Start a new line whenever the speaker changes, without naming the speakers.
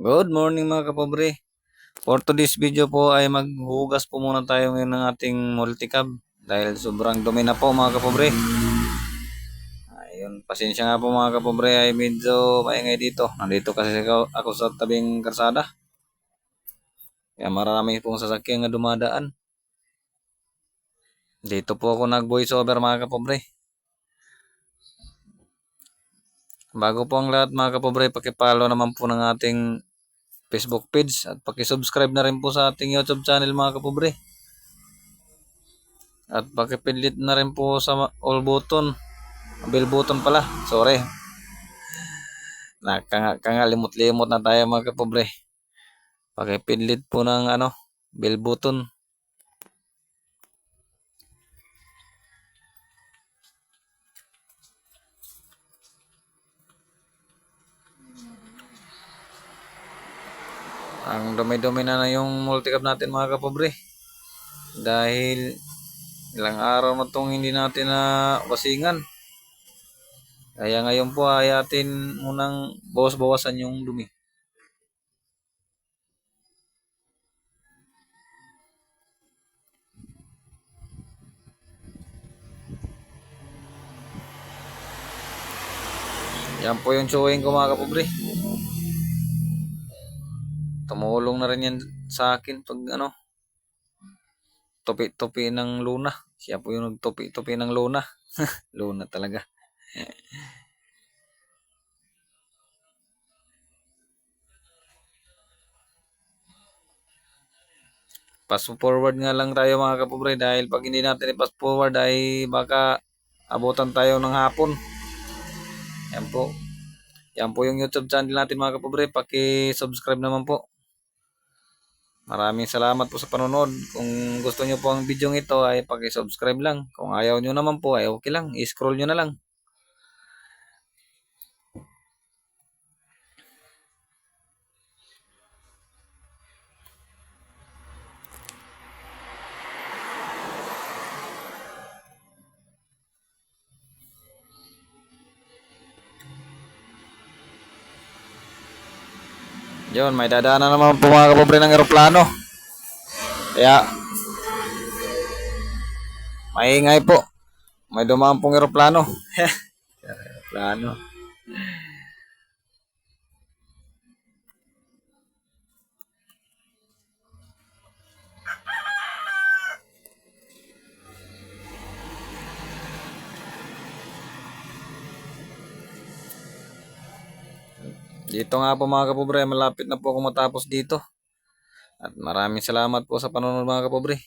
Good morning mga kapobre. For today's video po ay maghugas po muna tayo ngayon ng ating multicab dahil sobrang dumi na po mga kapobre. Ayun, pasensya nga po mga kapobre ay medyo maingay dito. Nandito kasi ako sa tabing karsada. Kaya marami pong sasakyan nga dumadaan. Dito po ako nag-voice over mga kapobre. Bago po ang lahat mga kapobre, paki-follow naman po ng ating Facebook page at paki-subscribe na rin po sa ating YouTube channel mga kapobre. At paki-pindit na rin po sa all button, bell button pala. Sorry. Limot-limot na tayo mga kapobre. Paki-pindit po ng bell button. Ang dumi-dumi na yung multicab natin mga kapobre. Dahil ilang araw na tong hindi natin na wasingan. Kaya ngayon po ay atin munang bawas-bawasan yung dumi. Yan po yung chewing ko mga kapobre. Tumulong na rin yan sa akin pag tupi-tupi ng luna. Siya po yung nagtupi-tupi ng luna. Luna talaga. Pass forward nga lang tayo mga kapobre dahil pag hindi natin i-pass forward ay baka abutan tayo ng hapon. Yan po. Yan po yung YouTube channel natin mga kapobre. Paki-subscribe naman po. Maraming salamat po sa panonood. Kung gusto nyo po ang video ito ay paki-subscribe lang. Kung ayaw nyo naman po ay okay lang. I-scroll nyo na lang. Yun, may dadaanan naman po mga kapobre ng eroplano. Kaya, maingay po. May dumaan pong eroplano. Eroplano. Dito nga po mga kapobre, malapit na po ako matapos dito. At maraming salamat po sa panonood mga kapobre.